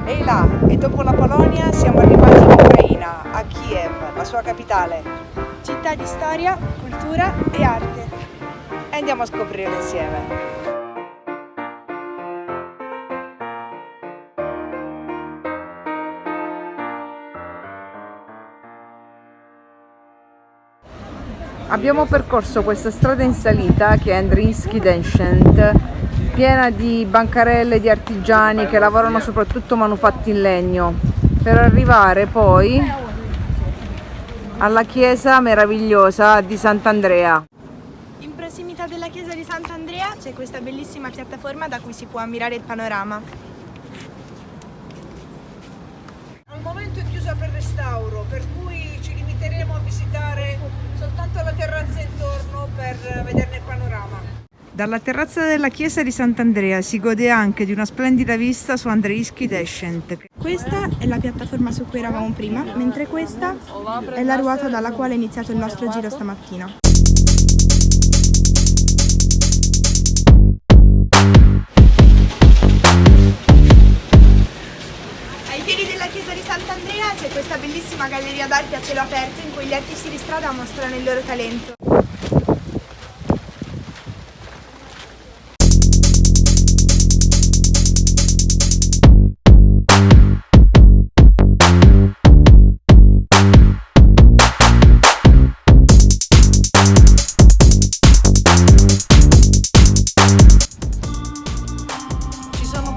Ehi là, e dopo la Polonia siamo arrivati in Ucraina, a Kiev, la sua capitale. Città di storia, cultura e arte. E andiamo a scoprirlo insieme. Abbiamo percorso questa strada in salita che è Andriinsky Densient, piena di bancarelle di artigiani che lavorano soprattutto manufatti in legno, per arrivare poi alla chiesa meravigliosa di Sant'Andrea. In prossimità della chiesa di Sant'Andrea c'è questa bellissima piattaforma da cui si può ammirare il panorama. Al momento è chiusa per restauro, per cui ci limiteremo a visitare soltanto la terrazza intorno per vederne il panorama. Dalla terrazza della chiesa di Sant'Andrea si gode anche di una splendida vista su Andriinsky Densient. Questa è la piattaforma su cui eravamo prima, mentre questa è la ruota dalla quale è iniziato il nostro giro stamattina. Ai piedi della chiesa di Sant'Andrea c'è questa bellissima galleria d'arte a cielo aperto in cui gli artisti di strada mostrano il loro talento.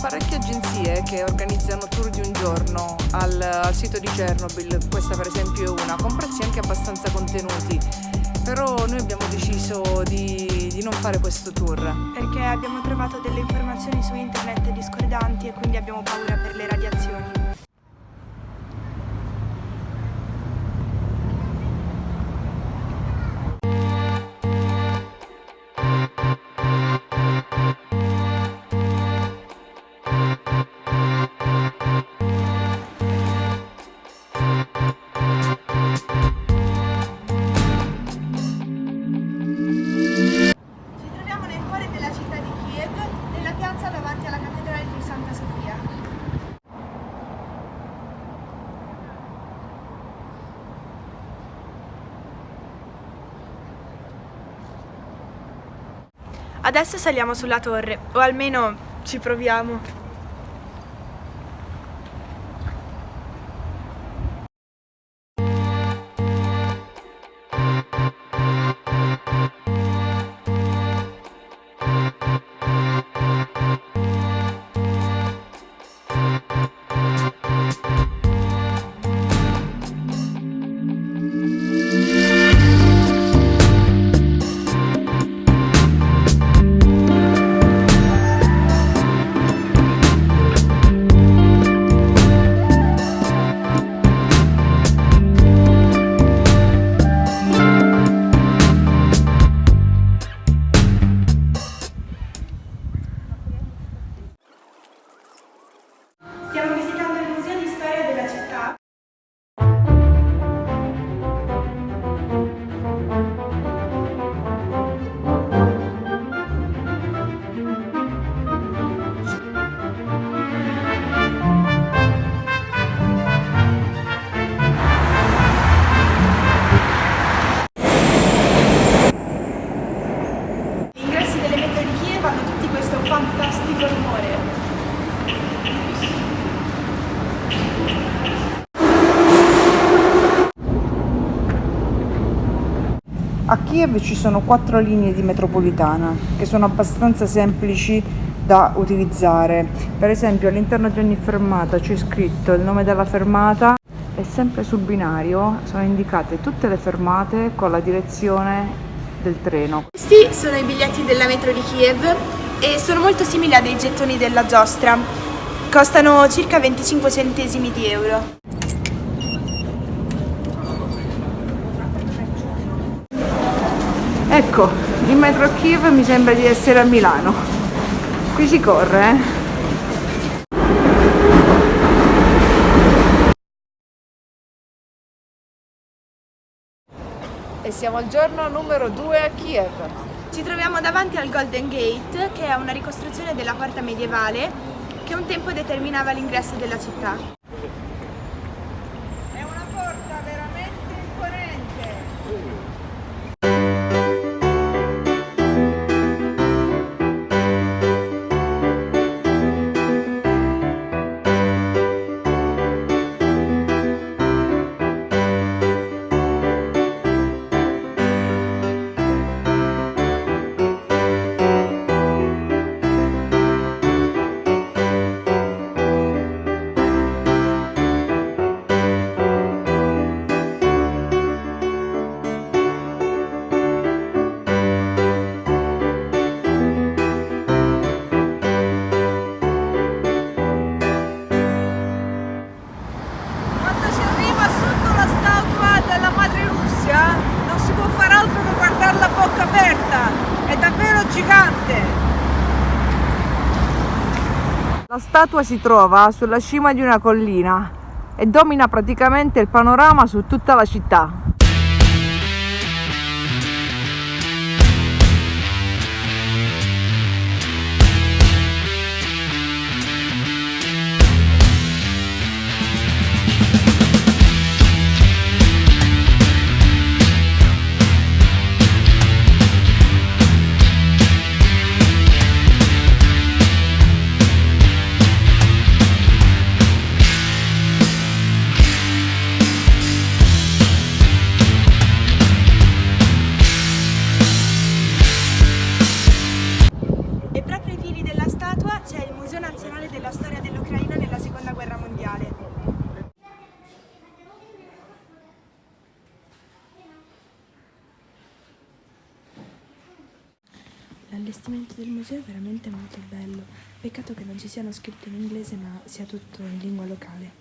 Parecchie agenzie che organizzano tour di un giorno al sito di Chernobyl, questa per esempio è una, con prezzi anche abbastanza contenuti, però noi abbiamo deciso di non fare questo tour. Perché abbiamo trovato delle informazioni su internet discordanti e quindi abbiamo paura per le radiazioni. Davanti alla cattedrale di Santa Sofia. Adesso saliamo sulla torre, o almeno ci proviamo. Stiamo visitando il museo di storia della città. Gli ingressi delle metro di Kiev hanno tutti questo fantastico rumore. A Kiev ci sono 4 linee di metropolitana che sono abbastanza semplici da utilizzare. Per esempio all'interno di ogni fermata c'è scritto il nome della fermata e sempre sul binario sono indicate tutte le fermate con la direzione del treno. Questi sono i biglietti della metro di Kiev e sono molto simili a dei gettoni della giostra. Costano circa 25 centesimi di euro. Ecco, in metro a Kiev mi sembra di essere a Milano. Qui si corre, E siamo al giorno numero 2 a Kiev. Ci troviamo davanti al Golden Gate, che è una ricostruzione della porta medievale che un tempo determinava l'ingresso della città. È una porta veramente imponente. Quando si arriva sotto la statua della Madre Russia non si può far altro che guardarla a bocca aperta, è davvero gigante. La statua si trova sulla cima di una collina e domina praticamente il panorama su tutta la città. E proprio ai piedi della statua c'è il Museo Nazionale della Storia dell'Ucraina nella Seconda Guerra Mondiale. L'allestimento del museo è veramente molto bello, peccato che non ci siano scritte in inglese ma sia tutto in lingua locale.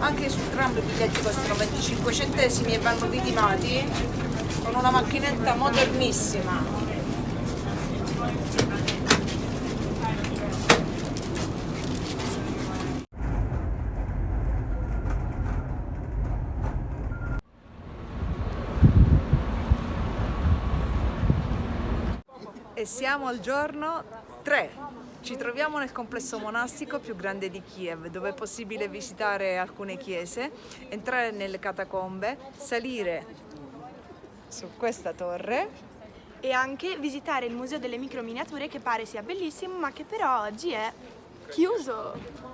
Anche sul tram i biglietti costano 25 centesimi e vanno ridimati con una macchinetta modernissima. E siamo al giorno 3. Ci troviamo nel complesso monastico più grande di Kiev, dove è possibile visitare alcune chiese, entrare nelle catacombe, salire su questa torre E anche visitare il Museo delle Microminiature, che pare sia bellissimo ma che però oggi è chiuso.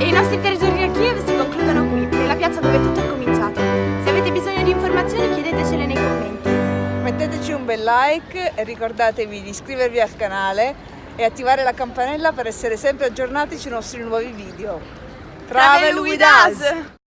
E i nostri viaggi a Kiev si concludono qui, nella piazza dove tutto è cominciato. Se avete bisogno di informazioni chiedetecele nei commenti. Metteteci un bel like e ricordatevi di iscrivervi al canale e attivare la campanella per essere sempre aggiornati sui nostri nuovi video. Travel with us!